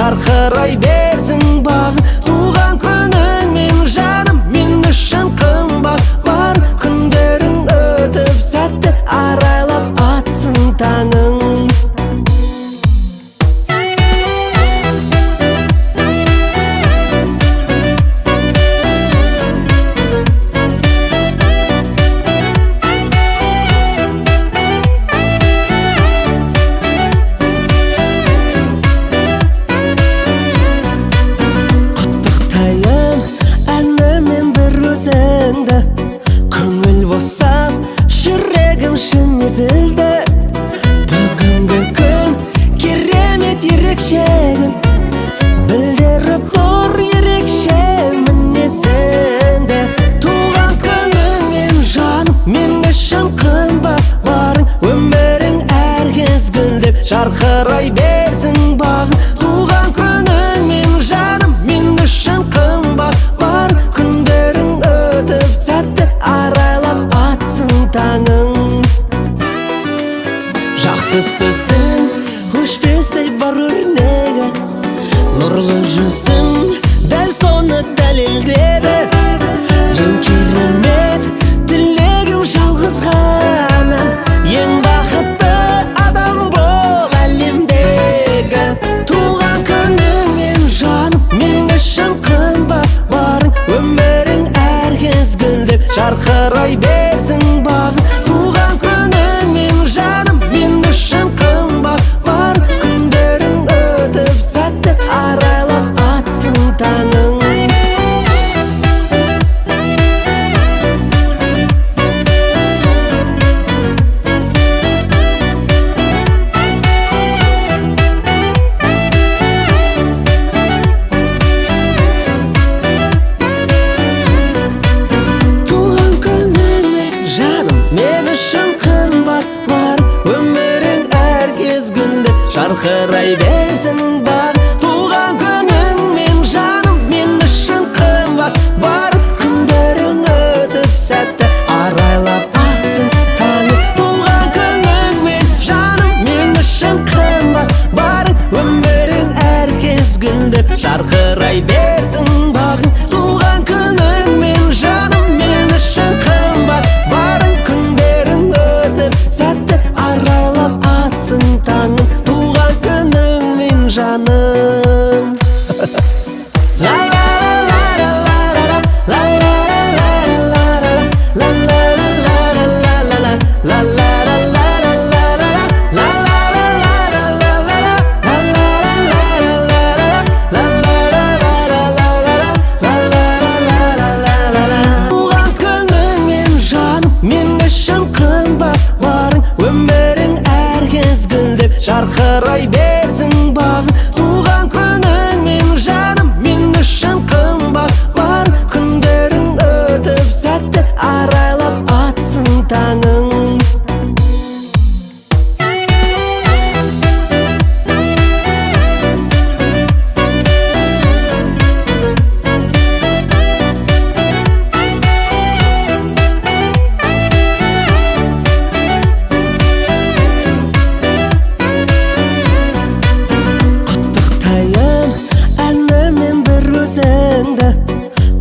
жарқырай берсін бағы. Туған күнің мен жаным, мен үшін қымбат. Бар күндерің өтіп сәтті арайлап атсын таңың. Көңіл босап, жүрегім шын езілді. Бүгінгі күн керемет ерекшегін, білдіріп тұр ерекше мінезіңді. Туған күніңмен жаным, мен үшін қымбат. Барың өмірің әр кез гүлдеп, жарқырай берсін бағы. Туған күніңмен жаным, мен үшін қымбат. Бар күндерің өтіп сәтті арайлап атсын таңың. Жақсы сөздің өшпестей бар өрнегі, нұрлы жүзің дәл соны дәлелдеді. Ең керемет тілегім жалғыз ғана, ең бақытты адам бол әлемдегі. Туған күніңмен жаным, мен үшін қымбат. Барың өмірің әр кез гүлдеп, жарқырай берсін бағы. Туған күніңмен жаным, мен үшін қымбат. Бар күндерің өтіп сәтті арайлап атсын таңың. Мен үшін қымбат. Бар өмірің әр кез гүлдеп, жарқырай берсін бар. Туған күніңмен жаным, мен үшін қымбат. Бар күндерің өтіп сәтті арайлап атсын таңың. Туған күніңмен жаным, мен үшін қымбат. Бар өмірің әр кез гүлдеп, жарқырай берсін бағың. Туған күніңмен жаным, мен үшін қымбат. Барың күндерің өтіп сәтті арайлап атсын таңың. Туған күніңмен жаным. Жарқырай берсін бағы. Туған күніңмен жаным, мен үшін қымбат. Бар күндерің өтіп сәтті арайлап атсын таңың.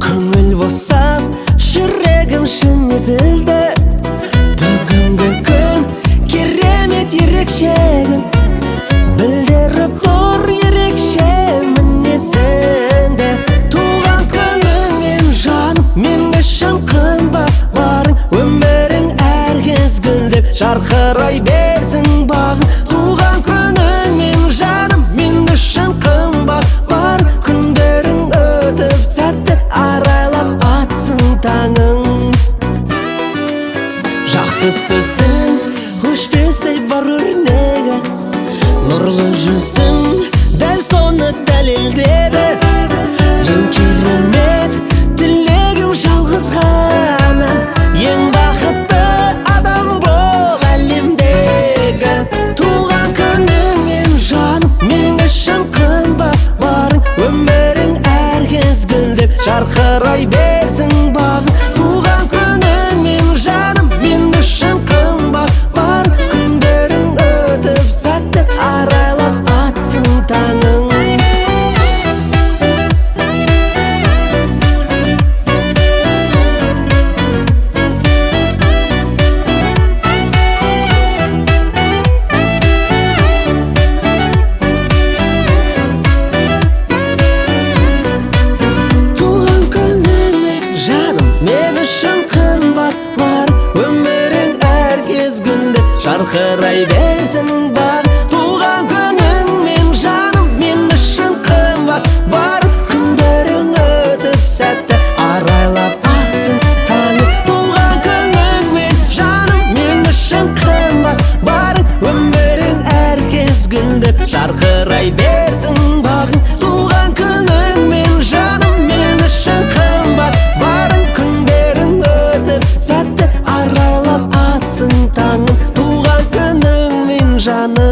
Көңіл босап, жүрегім шын езілді. Бүгінгі күн керемет ерекшегін, білдіріп тұр ерекше мінезіңді. Туған күніңмен жаным, мен үшін қымбат. Барың өмірің әр кез гүлдеп, жарқырай берсін бағы. Туған күніңмен жаным, мен үшін қымбат. Бар күндерің өтіп сәтті арайлап атсын таңың. Жақсы сөздің өшпестей бар өрнегі, нұрлы жүзің дәл соны дәлелдеді. Ең керемет тілегім жалғыз ғана, ең бақытты адам бол әлемдегі. Туған күніңмен жаным, мен үшін қымбат. Барың өмірің әр кез гүлдеп, жарқырай берсін бағы. Туған күніңмен жаным, мен үшін қымбат. Бар күндерің өтіп сәтті арайлап атсын таңың. arайлап атсын таңы. Туған күніңмен жаным мен үшін қымбат, барың өмірің әркез гүлдеп жарқырай берсін бағың. Туған күніңмен жаным мен үшін қымбат, барың күндерің өтіп сәтті арайлап атсын таңым. Туған күніңмен жаным